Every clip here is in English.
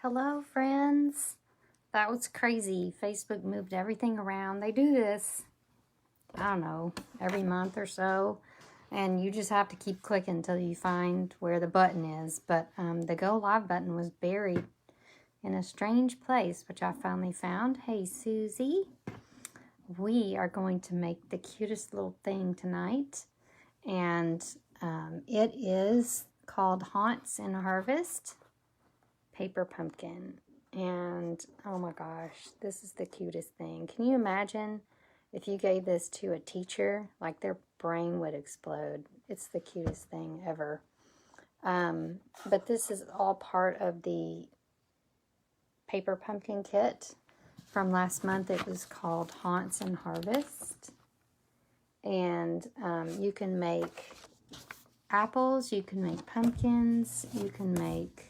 Hello, friends. That was crazy. Facebook moved everything around. They do this, I don't know, every month or so. And you just have to keep clicking until you find where the button is. But the Go Live button was buried in a strange place, which I finally found. Hey, Susie. We are going to make the cutest little thing tonight. And it is called Haunts in Harvest Paper Pumpkin. And oh my gosh, this is the cutest thing. Can you imagine if you gave this to a teacher? Like their brain would explode. It's the cutest thing ever. But this is all part of the Paper Pumpkin kit from last month. It was called Haunts and Harvest. And you can make apples, you can make pumpkins, you can make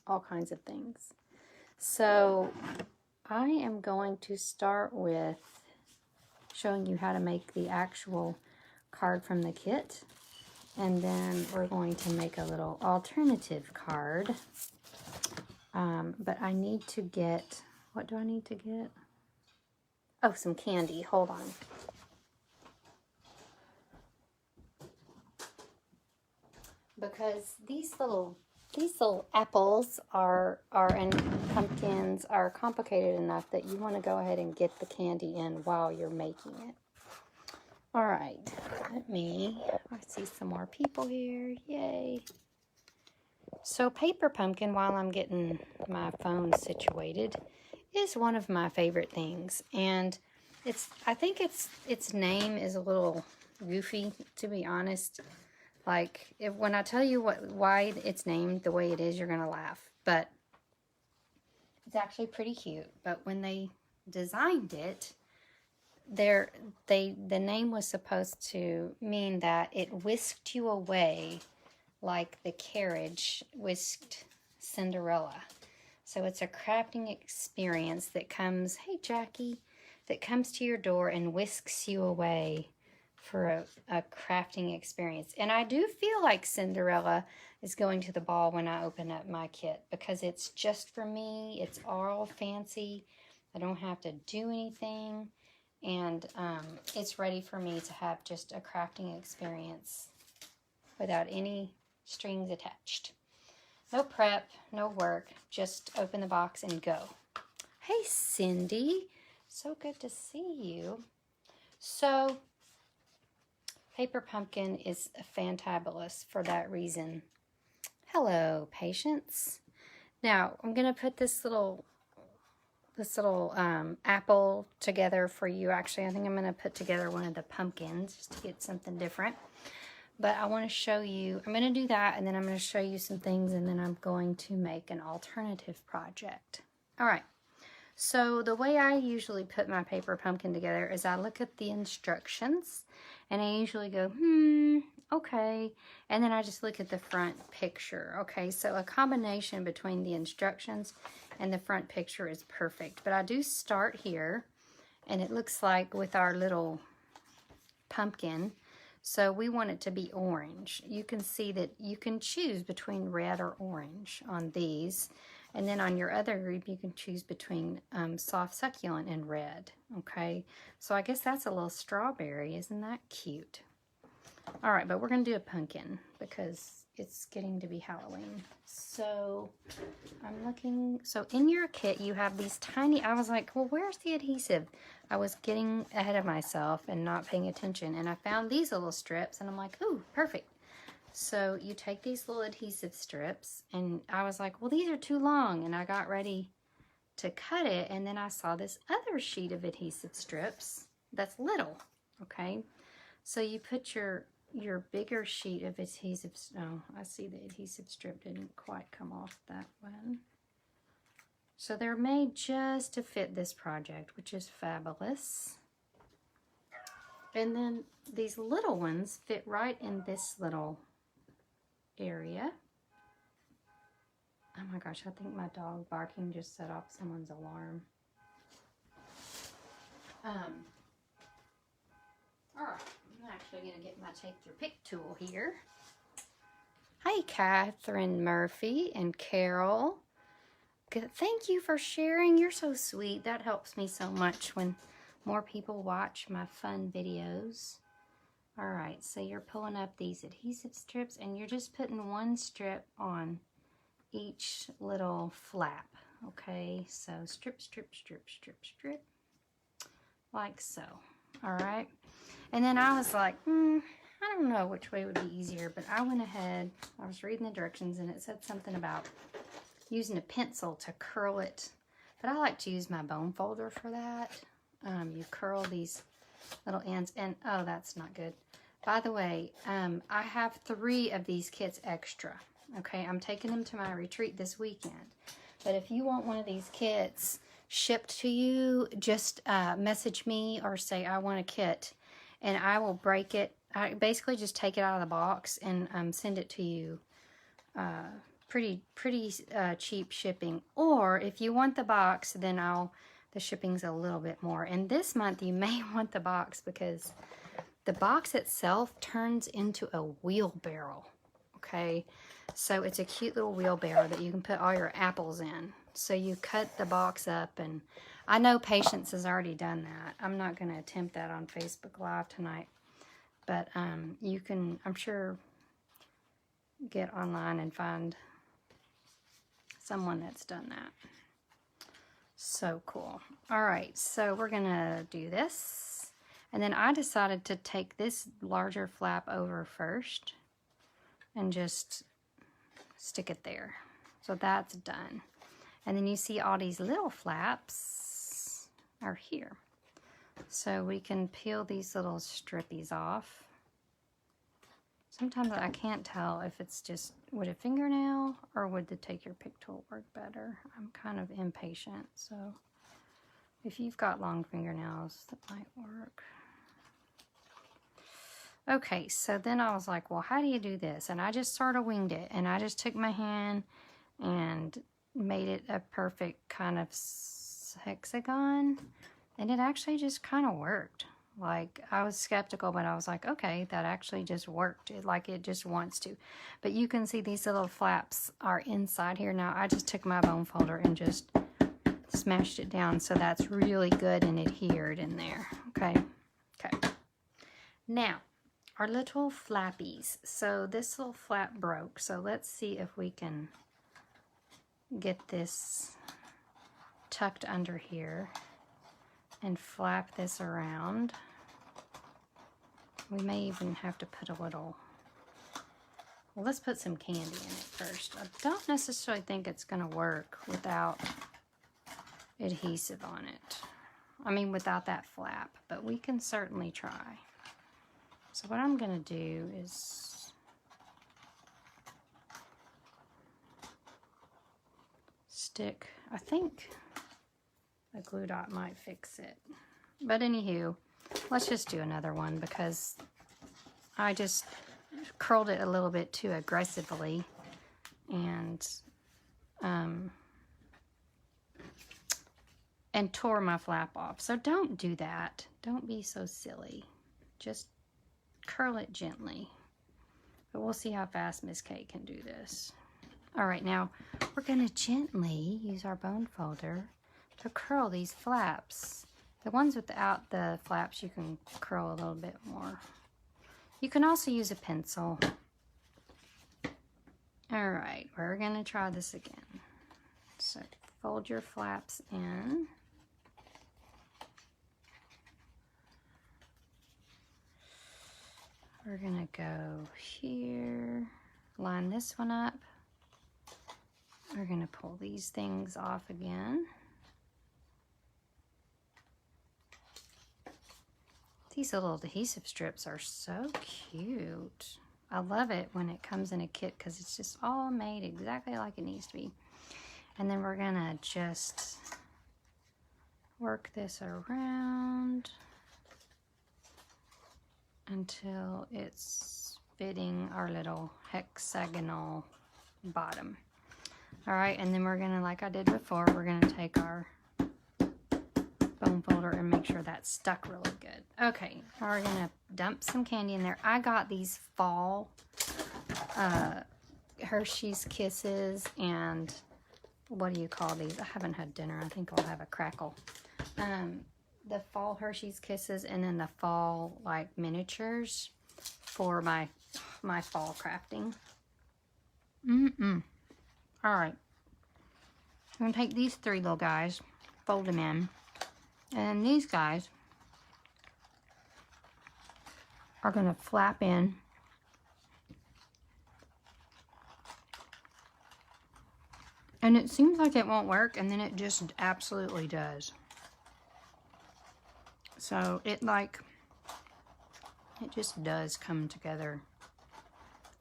all kinds of things. So I am going to start with showing you how to make the actual card from the kit. And then we're going to make a little alternative card. But I need to get, what do I need to get? Oh, some candy. Hold on. Because these little apples and pumpkins are complicated enough that you want to go ahead and get the candy in while you're making it. All right, I see some more people here. Yay. So Paper Pumpkin, while I'm getting my phone situated, is one of my favorite things. And I think its name is a little goofy, to be honest. Like, when I tell you why it's named the way it is, you're going to laugh. But it's actually pretty cute. But when they designed it, the name was supposed to mean that it whisked you away like the carriage whisked Cinderella. So it's a crafting experience that comes, hey Jackie, that comes to your door and whisks you away for a crafting experience. And I do feel like Cinderella is going to the ball when I open up my kit, because it's just for me. It's all fancy. I don't have to do anything. And it's ready for me to have just a crafting experience without any strings attached. No prep, no work, just open the box and go. Hey Cindy, so good to see you. So Paper Pumpkin is fantabulous for that reason. Hello, Patience. Now, I'm going to put this little apple together for you. Actually, I think I'm going to put together one of the pumpkins just to get something different. But I want to show you, I'm going to do that, and then I'm going to show you some things, and then I'm going to make an alternative project. All right. So the way I usually put my Paper Pumpkin together is I look at the instructions, and I usually go, okay. And then I just look at the front picture. Okay, so a combination between the instructions and the front picture is perfect. But I do start here, and it looks like with our little pumpkin, so we want it to be orange. You can see that you can choose between red or orange on these. And then on your other group, you can choose between soft succulent and red, okay? So I guess that's a little strawberry. Isn't that cute? All right, but we're going to do a pumpkin because it's getting to be Halloween. So I'm looking. So in your kit, you have these tiny, I was like, well, where's the adhesive? I was getting ahead of myself and not paying attention. And I found these little strips, and I'm like, ooh, perfect. So you take these little adhesive strips, and I was like, well, these are too long, and I got ready to cut it, and then I saw this other sheet of adhesive strips that's little, okay? So you put your bigger sheet of adhesive, oh, I see the adhesive strip didn't quite come off that one. So they're made just to fit this project, which is fabulous. And then these little ones fit right in this little area. Oh my gosh, I think my dog barking just set off someone's alarm. All right, I'm actually going to get my take your pick tool here. Hi, Catherine Murphy and Carol. Good. Thank you for sharing. You're so sweet. That helps me so much when more people watch my fun videos. All right, so you're pulling up these adhesive strips and you're just putting one strip on each little flap. Okay, so strip, strip, strip, strip, strip, like so. All right, and then I was like, I don't know which way would be easier, but I went ahead, I was reading the directions and it said something about using a pencil to curl it, but I like to use my bone folder for that. You curl these little ends, and oh, that's not good. By the way, I have 3 of these kits extra. Okay, I'm taking them to my retreat this weekend. But if you want one of these kits shipped to you, just message me or say I want a kit, and I will break it. I basically just take it out of the box and send it to you. Pretty cheap shipping. Or if you want the box, then the shipping's a little bit more. And this month you may want the box because the box itself turns into a wheelbarrow. Okay, so it's a cute little wheelbarrow that you can put all your apples in. So you cut the box up, and I know Patience has already done that. I'm not going to attempt that on Facebook Live tonight, but you can, I'm sure, get online and find someone that's done that. So cool. All right, so we're gonna do this, and then I decided to take this larger flap over first and just stick it there. So that's done. And then you see all these little flaps are here. So we can peel these little strippies off. Sometimes I can't tell if it's just, would a fingernail or would the take your pick tool work better? I'm kind of impatient, so if you've got long fingernails, that might work. Okay, so then I was like, well, how do you do this? And I just sort of winged it, and I just took my hand and made it a perfect kind of hexagon, and it actually just kind of worked. Like, I was skeptical, but I was like, okay, that actually just worked. It just wants to. But you can see these little flaps are inside here. Now, I just took my bone folder and just smashed it down, so that's really good and adhered in there. Okay. Now, our little flappies. So this little flap broke. So let's see if we can get this tucked under here and flap this around. We may even have to put a little, well, let's put some candy in it first. I don't necessarily think it's going to work without adhesive on it. I mean, without that flap, but we can certainly try. So what I'm going to do is stick, I think a glue dot might fix it. But anywho, let's just do another one because I just curled it a little bit too aggressively and tore my flap off. So don't do that. Don't be so silly. Just curl it gently. But we'll see how fast Miss Kate can do this. All right, now we're going to gently use our bone folder to curl these flaps. The ones without the flaps, you can curl a little bit more. You can also use a pencil. All right, we're going to try this again. So fold your flaps in. We're going to go here, line this one up. We're going to pull these things off again. These little adhesive strips are so cute. I love it when it comes in a kit because it's just all made exactly like it needs to be. And then we're going to just work this around until it's fitting our little hexagonal bottom. All right, and then we're gonna, like I did before, we're gonna take our bone folder and make sure that's stuck really good. Okay, now we're gonna dump some candy in there. I got these fall Hershey's Kisses and what do you call these? I haven't had dinner. I think I'll have a crackle. The fall Hershey's Kisses and then the fall like miniatures for my fall crafting. All right. I'm going to take these 3 little guys, fold them in, and these guys are going to flap in. And it seems like it won't work, and then it just absolutely does. So it just does come together.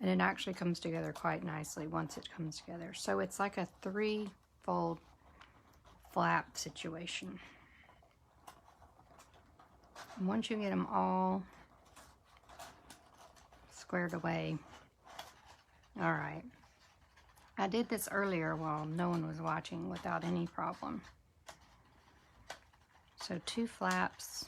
And it actually comes together quite nicely once it comes together. So it's like a 3-fold flap situation. And once you get them all squared away. All right. I did this earlier while no one was watching without any problem. So 2 flaps.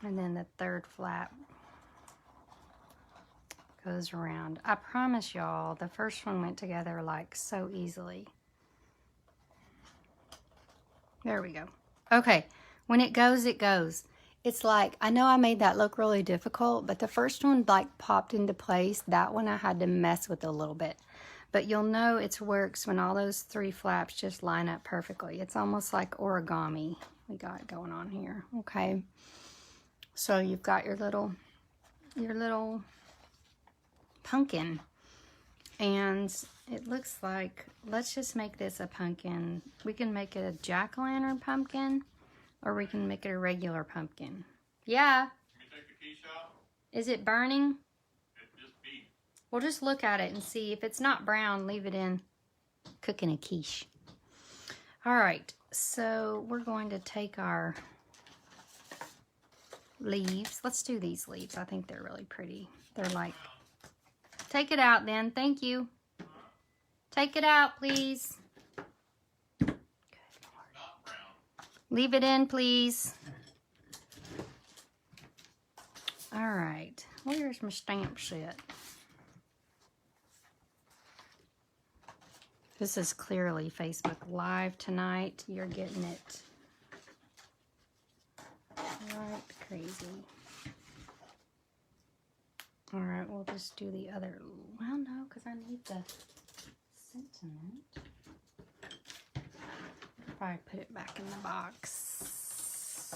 And then the 3rd flap goes around. I promise y'all, the first one went together like so easily. There we go. Okay, when it goes, it goes. It's like, I know I made that look really difficult, but the first one like popped into place. That one I had to mess with a little bit. But you'll know it works when all those 3 flaps just line up perfectly. It's almost like origami we got going on here, okay? So you've got your little pumpkin, and it looks like, let's just make this a pumpkin. We can make it a jack-o'-lantern pumpkin, or we can make it a regular pumpkin. Yeah. Can you take the quiche out? Is it burning? It just beat. We'll just look at it and see. If it's not brown, leave it in. Cooking a quiche. All right, so we're going to take our leaves. Let's do these leaves. I think they're really pretty. They're like, take it out then. Thank you. Take it out, please. Good Lord. Leave it in, please. All right. Where's my stamp set? This is clearly Facebook Live tonight. You're getting it right crazy. All right, we'll just do the other. Well, no, because I need the sentiment. Probably put it back in the box.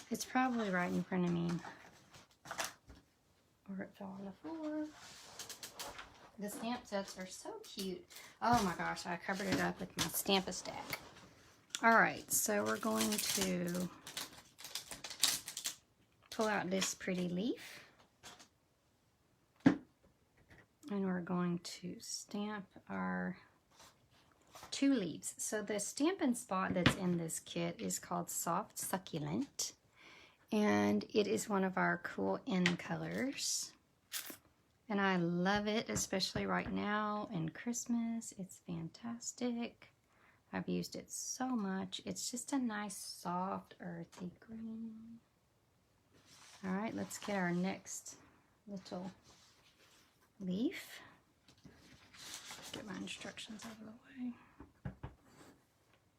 It's probably right in front of me. Or it fell on the floor. The stamp sets are so cute. Oh my gosh, I covered it up with my Stamp-A-Stack. All right, so we're going to pull out this pretty leaf. And we're going to stamp our 2 leaves. So the Stampin' Spot that's in this kit is called Soft Succulent. And it is one of our cool end colors. And I love it, especially right now in Christmas. It's fantastic. I've used it so much. It's just a nice, soft, earthy green. All right, let's get our next little leaf. Get my instructions out of the way.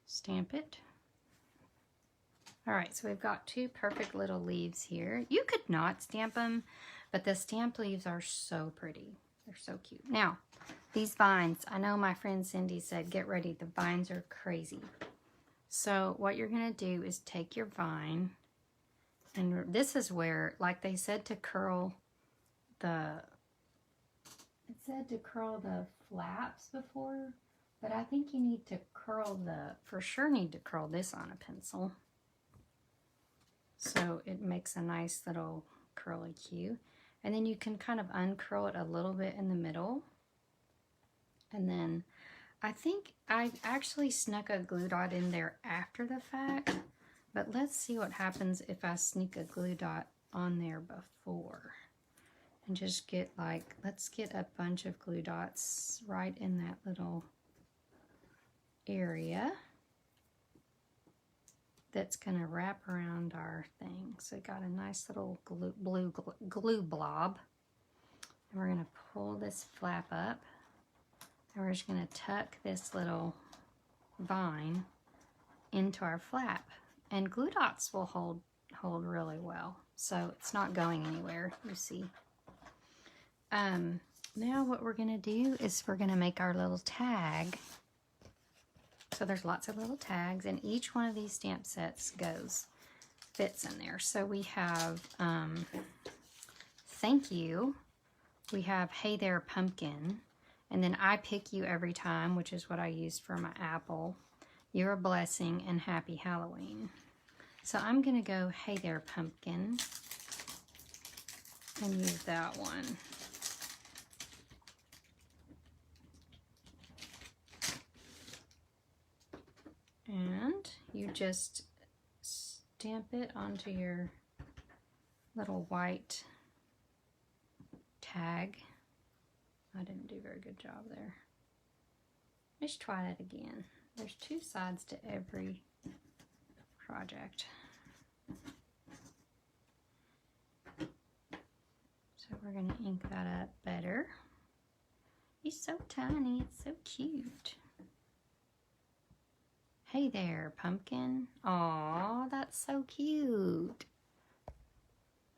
Stamp it. All right, so we've got 2 perfect little leaves here. You could not stamp them, but the stamped leaves are so pretty. They're so cute. Now, these vines, I know my friend Cindy said, get ready, the vines are crazy. So what you're gonna do is take your vine, and this is where, like they said to curl the, it said to curl the flaps before, but I think you need to curl the, for sure need to curl this on a pencil. So it makes a nice little curly cue. And then you can kind of uncurl it a little bit in the middle. And then I think I actually snuck a glue dot in there after the fact. But let's see what happens if I sneak a glue dot on there before. And just get like, let's get a bunch of glue dots right in that little area that's gonna wrap around our thing. So we got a nice little glue blob. And we're gonna pull this flap up. And we're just gonna tuck this little vine into our flap. And glue dots will hold really well. So it's not going anywhere, you see. Now what we're gonna do is we're gonna make our little tag. So there's lots of little tags, and each one of these stamp sets fits in there. So we have thank you, we have hey there pumpkin, and then I pick you every time, which is what I used for my apple, you're a blessing, and happy Halloween. So I'm gonna go hey there pumpkin and use that one. And you just stamp it onto your little white tag. I didn't do a very good job there. Let's try that again. There's two sides to every project. So we're going to ink that up better. He's so tiny, it's so cute. Hey there, pumpkin. Aw, that's so cute.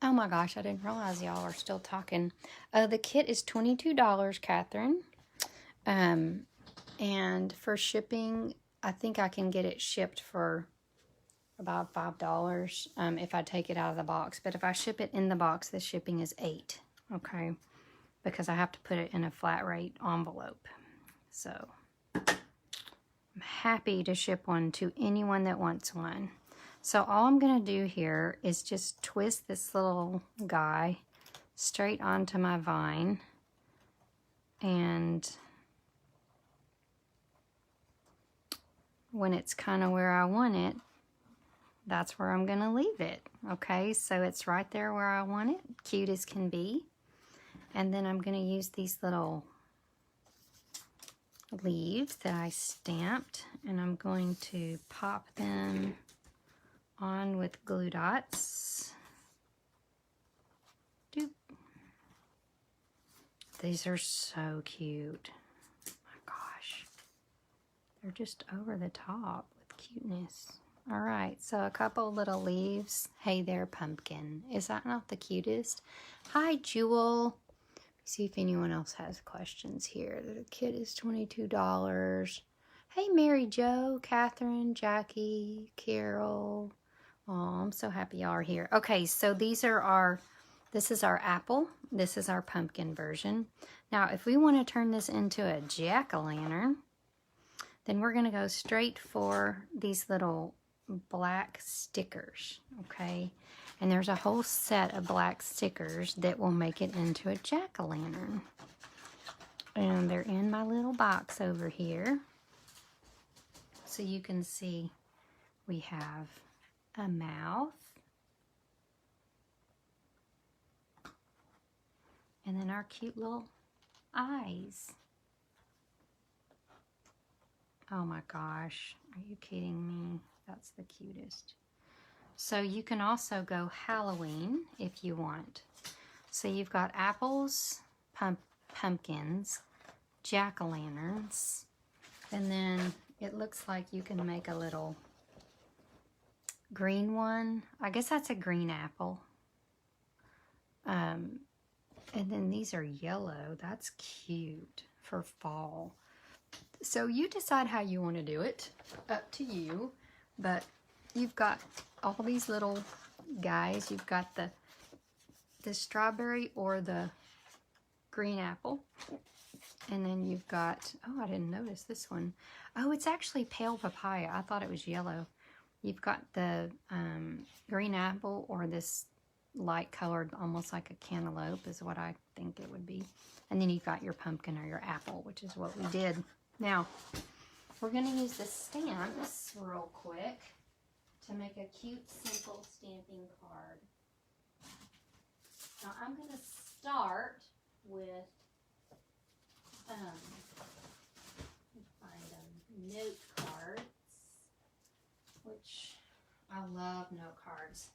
Oh my gosh, I didn't realize y'all are still talking. The kit is $22, Catherine. And for shipping, I think I can get it shipped for about $5 if I take it out of the box. But if I ship it in the box, the shipping is $8, okay? Because I have to put it in a flat rate envelope. So I'm happy to ship one to anyone that wants one. So all I'm going to do here is just twist this little guy straight onto my vine. And when it's kind of where I want it, that's where I'm going to leave it. Okay, so it's right there where I want it, cute as can be. And then I'm going to use these little leaves that I stamped, and I'm going to pop them on with glue dots. Doop. These are so cute. Oh my gosh. They're just over the top with cuteness. All right, so a couple little leaves. Hey there, pumpkin. Is that not the cutest? Hi, Jewel. See if anyone else has questions here. The kit is $22. Hey, Mary Jo, Catherine, Jackie, Carol. Oh, I'm so happy y'all are here. Okay, so this is our apple. This is our pumpkin version. Now, if we want to turn this into a jack-o'-lantern, then we're going to go straight for these little black stickers, okay? And there's a whole set of black stickers that will make it into a jack-o'-lantern. And they're in my little box over here. So you can see we have a mouth. And then our cute little eyes. Oh my gosh, are you kidding me? That's the cutest. So you can also go Halloween if you want. So you've got apples, pumpkins, jack-o'-lanterns, and then it looks like you can make a little green one. I guess that's a green apple. And then these are yellow. That's cute for fall. So you decide how you want to do it. Up to you. But you've got all these little guys. You've got the strawberry or the green apple. And then you've got, oh, I didn't notice this one. Oh, it's actually pale papaya. I thought it was yellow. You've got the green apple or this light colored, almost like a cantaloupe is what I think it would be. And then you've got your pumpkin or your apple, which is what we did. Now, we're going to use the stamps real quick to make a cute, simple stamping card. Now I'm going to start with, find them, note cards, which I love note cards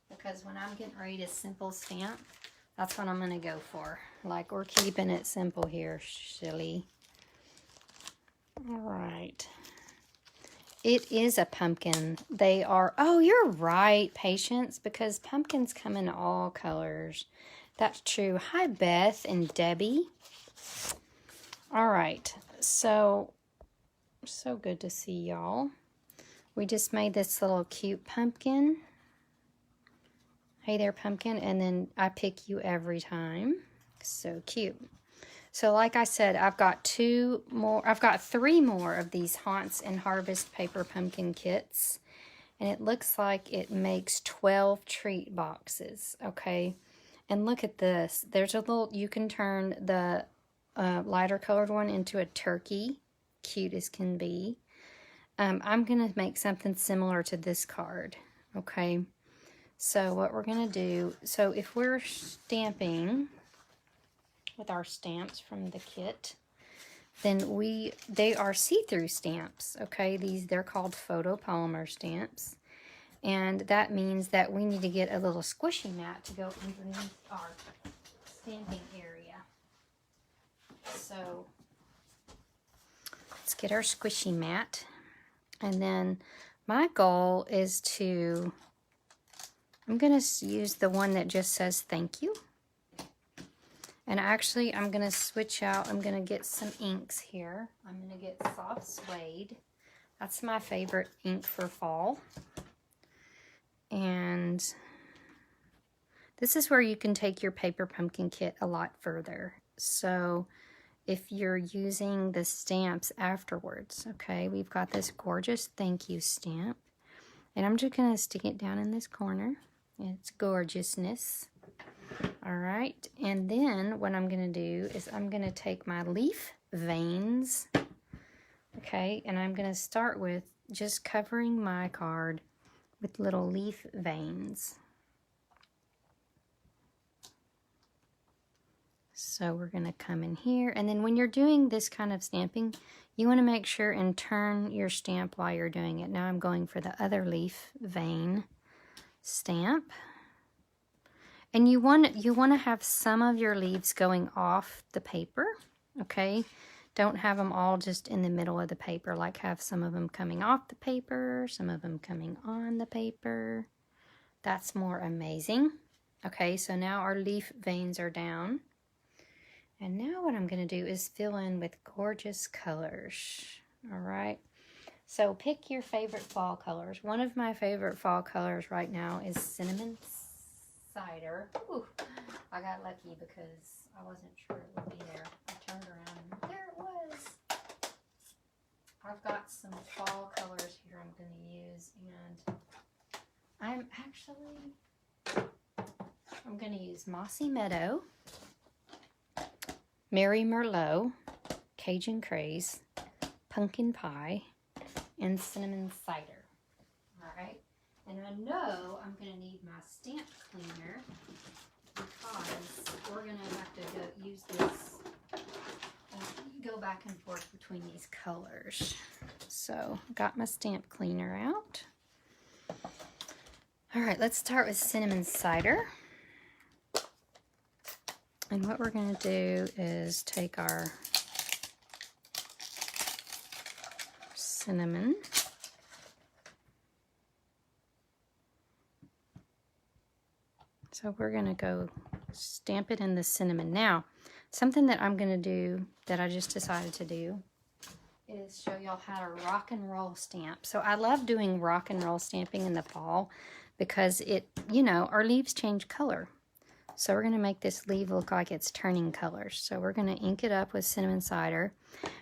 because when I'm getting ready to simple stamp, that's what I'm going to go for. Like, we're keeping it simple here, silly. All right. It is a pumpkin. They are, oh, you're right, Patience, because pumpkins come in all colors. That's true. Hi, Beth and Debbie. All right. So good to see y'all. We just made this little cute pumpkin. Hey there, pumpkin. And then I pick you every time. So cute. So like I said, I've got 3 more of these Haunts and Harvest paper pumpkin kits. And it looks like it makes 12 treat boxes, okay? And look at this. There's a little, you can turn the lighter colored one into a turkey. Cute as can be. I'm going to make something similar to this card, okay? So what we're going to do, so if we're stamping with our stamps from the kit, then they are see-through stamps, okay? They're called Photopolymer Stamps. And that means that we need to get a little squishy mat to go underneath our stamping area. So let's get our squishy mat. And then my goal is I'm going to use the one that just says thank you. And actually, I'm going to switch out. I'm going to get some inks here. I'm going to get soft suede. That's my favorite ink for fall. And this is where you can take your paper pumpkin kit a lot further. So if you're using the stamps afterwards, okay, we've got this gorgeous thank you stamp. And I'm just going to stick it down in this corner. It's gorgeousness. All right, and then what I'm going to do is I'm going to take my leaf veins, okay, and I'm going to start with just covering my card with little leaf veins. So we're going to come in here, and then when you're doing this kind of stamping, you want to make sure and turn your stamp while you're doing it. Now I'm going for the other leaf vein stamp. And you want to have some of your leaves going off the paper, okay? Don't have them all just in the middle of the paper. Like, have some of them coming off the paper, some of them coming on the paper. That's more amazing. Okay, so now our leaf veins are down. And now what I'm going to do is fill in with gorgeous colors, all right? So pick your favorite fall colors. One of my favorite fall colors right now is cinnamon cider. Ooh, I got lucky because I wasn't sure it would be there. I turned around and there it was. I've got some fall colors here I'm going to use, and I'm going to use Mossy Meadow, Mary Merlot, Cajun Craze, Pumpkin Pie, and Cinnamon Cider. All right. And I know I'm going to need my stamp cleaner because we're going to have to use this, go back and forth between these colors. So, got my stamp cleaner out. All right, let's start with Cinnamon Cider. And what we're going to do is take our cinnamon. So we're going to go stamp it in the cinnamon. Now, something that I'm going to do that I just decided to do is show y'all how to rock and roll stamp. So I love doing rock and roll stamping in the fall because it, our leaves change color. So we're going to make this leaf look like it's turning colors. So we're going to ink it up with cinnamon cider,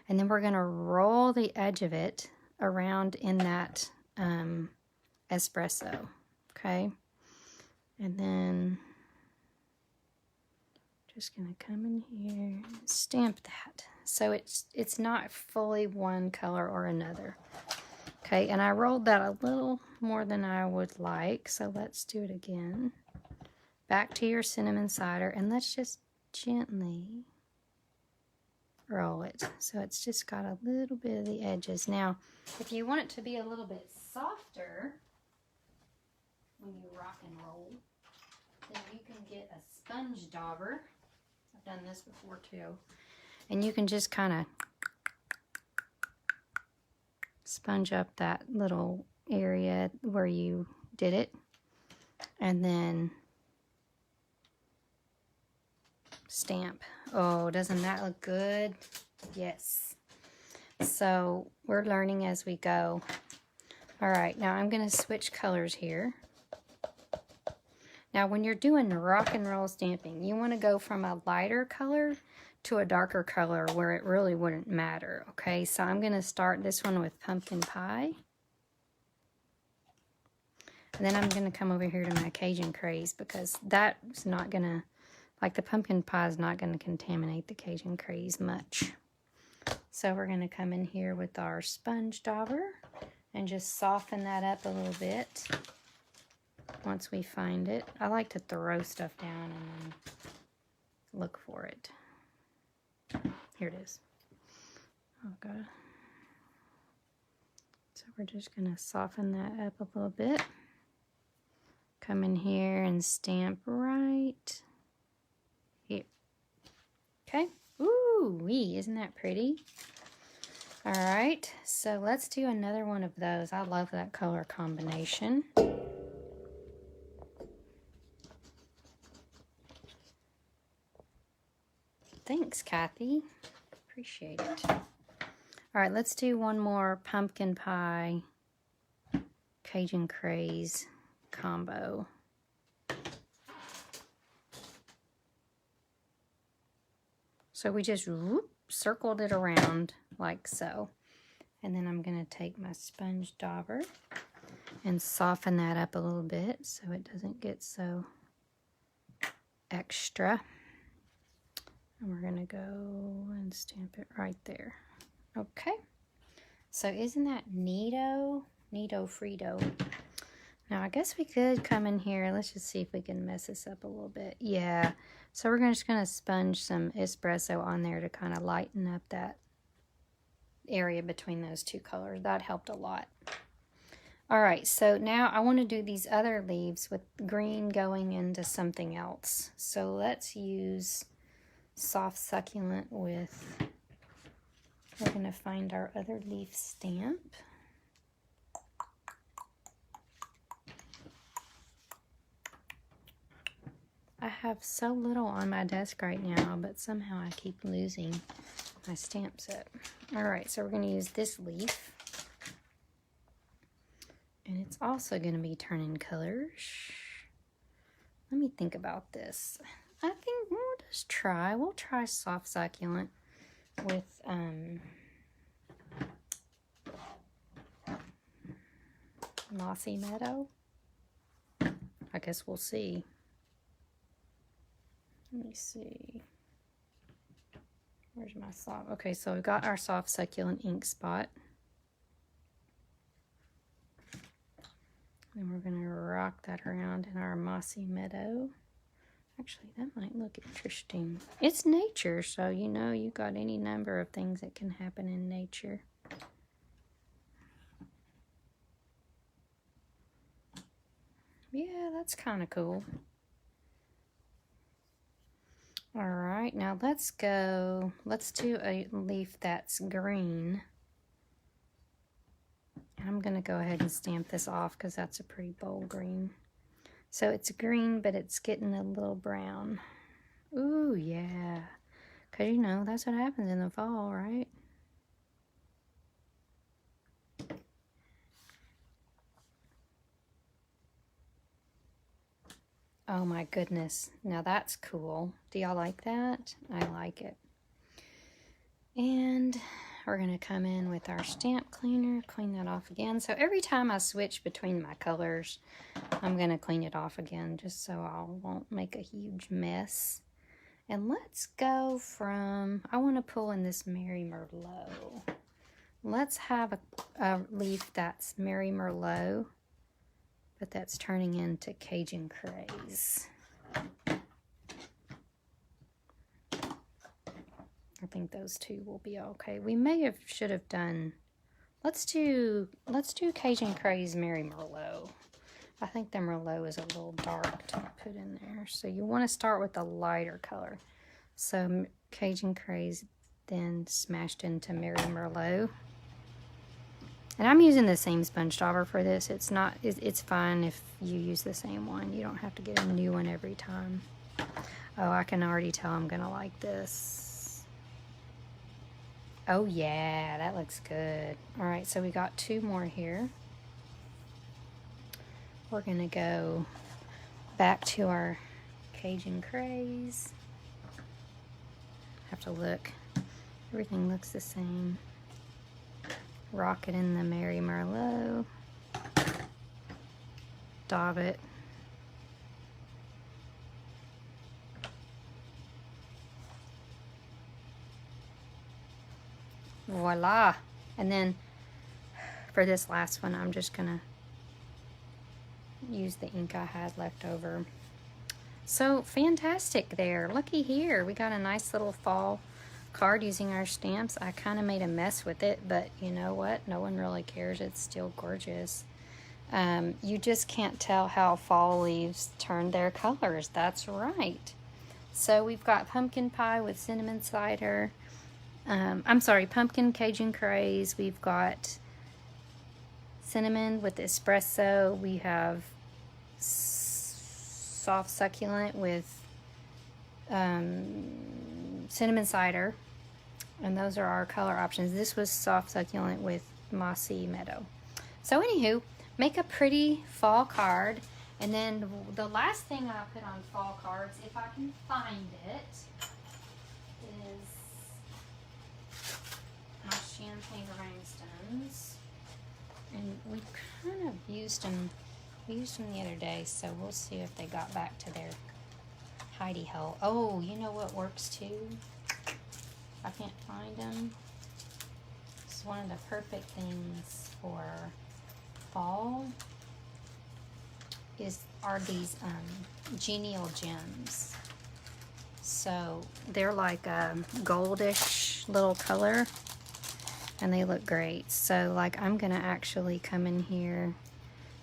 and then we're going to roll the edge of it around in that espresso, okay? And then just going to come in here and stamp that. So it's not fully one color or another. Okay, and I rolled that a little more than I would like, so let's do it again. back to your cinnamon cider, and let's just gently roll it. So it's just got a little bit of the edges. Now, if you want it to be a little bit softer when you rock and roll, then you can get a sponge dauber. I've done this before too. And you can just kind of sponge up that little area where you did it. And then stamp. Oh, doesn't that look good? Yes. So we're learning as we go. All right, now I'm going to switch colors here. Now when you're doing rock and roll stamping, you want to go from a lighter color to a darker color where it really wouldn't matter. Okay, so I'm going to start this one with pumpkin pie. And then I'm going to come over here to my Cajun craze, because that's not going to, like, the pumpkin pie is not going to contaminate the Cajun craze much. So we're going to come in here with our sponge dauber and just soften that up a little bit once we find it. I like to throw stuff down and then look for it. Here it is. Okay. So we're just going to soften that up a little bit. Come in here and stamp right here. Okay. Ooh-wee, isn't that pretty? All right, so let's do another one of those. I love that color combination. Thanks, Kathy. Appreciate it. All right, let's do one more pumpkin pie Cajun craze combo. So we just circled it around like so. And then I'm going to take my sponge dauber and soften that up a little bit so it doesn't get so extra. And we're going to go and stamp it right there. Okay. So isn't that neato? Neato Frito. Now I guess we could come in here. Let's just see if we can mess this up a little bit. Yeah. So we're just going to sponge some espresso on there to kind of lighten up that area between those two colors. That helped a lot. All right, so now I want to do these other leaves with green going into something else. So let's use soft succulent with, we're going to find our other leaf stamp. I have so little on my desk right now, but somehow I keep losing my stamp set. All right, so we're going to use this leaf. And it's also going to be turning colors. Let me think about this. I think we'll try soft succulent with mossy meadow. I guess we'll see. Let me see. Where's my soft? Okay, so we've got our soft succulent ink spot. Then we're going to rock that around in our mossy meadow. Actually, that might look interesting. It's nature, so you know you got any number of things that can happen in nature. Yeah, that's kind of cool. All right, now let's do a leaf that's green. I'm going to go ahead and stamp this off because that's a pretty bold green. So it's green, but it's getting a little brown. Ooh, yeah. Because, you know, that's what happens in the fall, right? Oh, my goodness. Now, that's cool. Do y'all like that? I like it. And we're going to come in with our stamp cleaner, clean that off again. So every time I switch between my colors, I'm going to clean it off again just so I won't make a huge mess. And let's go from, I want to pull in this Mary Merlot. Let's have a leaf that's Mary Merlot, but that's turning into Cajun Craze. I think those two will be okay. We should have done, let's do Cajun Craze Mary Merlot. I think the Merlot is a little dark to put in there. So you want to start with a lighter color. So Cajun Craze, then smashed into Mary Merlot. And I'm using the same sponge dauber for this. It's fine if you use the same one. You don't have to get a new one every time. Oh, I can already tell I'm gonna like this. Oh yeah, that looks good. All right, so we got two more here. We're gonna go back to our Cajun Craze. Have to look. Everything looks the same. Rock it in the Mary Merlot. Daub it. Voila. And then for this last one, I'm just gonna use the ink I had left over. So fantastic there. Looky here. We got a nice little fall card using our stamps. I kind of made a mess with it, but you know what? No one really cares. It's still gorgeous. You just can't tell how fall leaves turn their colors. That's right. So we've got pumpkin pie with cinnamon cider. I'm sorry, pumpkin Cajun Craze. We've got cinnamon with espresso. We have soft succulent with cinnamon cider, and those are our color options. This was soft succulent with mossy meadow. So anywho, make a pretty fall card, and then the last thing I put on fall cards, if I can find it, is my champagne rhinestones, and we kind of used them. We used them the other day, so we'll see if they got back to their hidey hole. Oh, you know what works too? I can't find them. It's one of the perfect things for fall. Are these genial gems. So they're like a goldish little color, and they look great. So like I'm gonna actually come in here.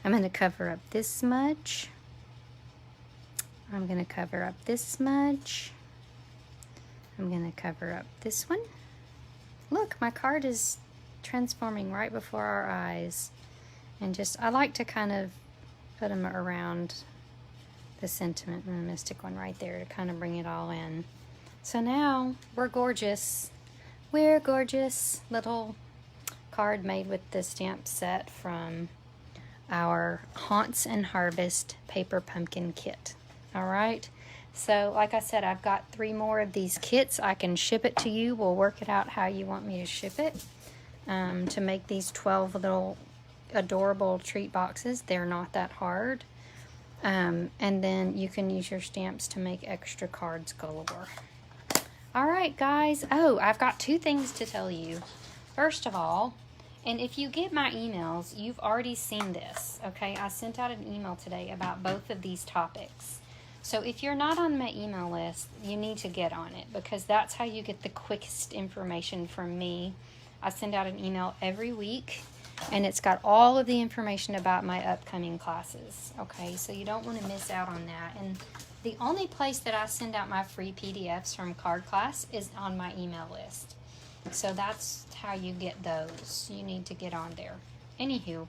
I'm gonna cover up this much. I'm gonna cover up this much. I'm gonna cover up this one. Look, my card is transforming right before our eyes. And I like to kind of put them around the sentiment and the mystic one right there to kind of bring it all in. So now we're gorgeous. We're gorgeous. Little card made with the stamp set from our Haunts and Harvest paper pumpkin kit. All right, so like I said, I've got 3 more of these kits. I can ship it to you. We'll work it out how you want me to ship it to make these 12 little adorable treat boxes. They're not that hard, and then you can use your stamps to make extra cards galore. All right, guys. Oh, I've got 2 things to tell you. First of all, and if you get my emails, you've already seen this, okay? I sent out an email today about both of these topics. So if you're not on my email list, you need to get on it, because that's how you get the quickest information from me. I send out an email every week, and it's got all of the information about my upcoming classes, okay? So you don't want to miss out on that. And the only place that I send out my free PDFs from Card Class is on my email list. So that's how you get those. You need to get on there. Anywho,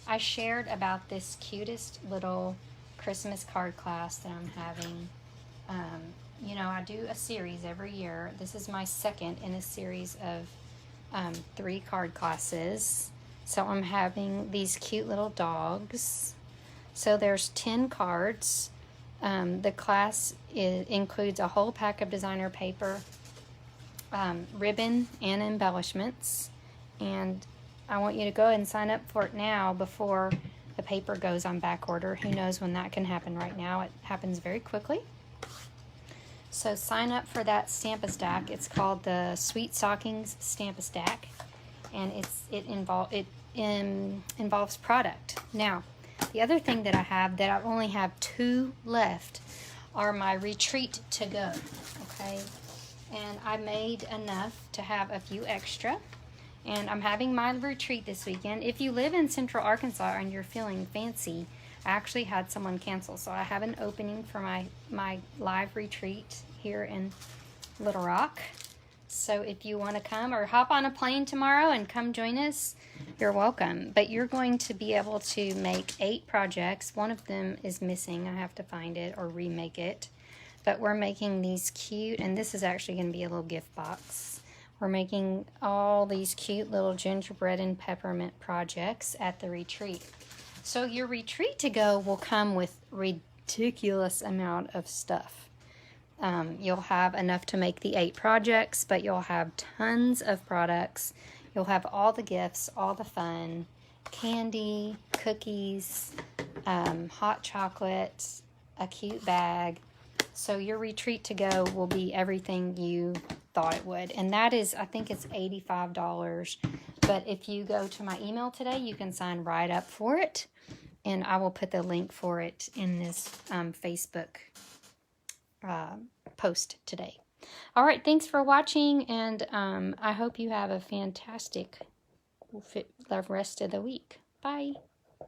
I shared about this cutest little Christmas card class that I'm having. You know, I do a series every year. This is my second in a series of 3 card classes. So I'm having these cute little dogs. So there's 10 cards. The class includes a whole pack of designer paper, ribbon, and embellishments. And I want you to go ahead and sign up for it now before the paper goes on back order. Who knows when that can happen right now. It happens very quickly. So sign up for that Stamp-A-Stack. It's called the Sweet Stockings Stamp-A-Stack, and it involves product. Now, the other thing that I only have 2 left, are my retreat to go, okay? And I made enough to have a few extra. And I'm having my retreat this weekend. If you live in Central Arkansas and you're feeling fancy, I actually had someone cancel. So I have an opening for my live retreat here in Little Rock. So if you want to come or hop on a plane tomorrow and come join us, you're welcome. But you're going to be able to make 8 projects. One of them is missing. I have to find it or remake it. But we're making these cute, and this is actually going to be a little gift box. We're making all these cute little gingerbread and peppermint projects at the retreat. So your retreat to go will come with ridiculous amount of stuff. You'll have enough to make the 8 projects, but you'll have tons of products. You'll have all the gifts, all the fun, candy, cookies, hot chocolate, a cute bag. So your retreat to go will be everything you thought it would. And that is, I think it's $85. But if you go to my email today, you can sign right up for it. And I will put the link for it in this Facebook post today. All right, thanks for watching. And I hope you have a fantastic rest of the week. Bye.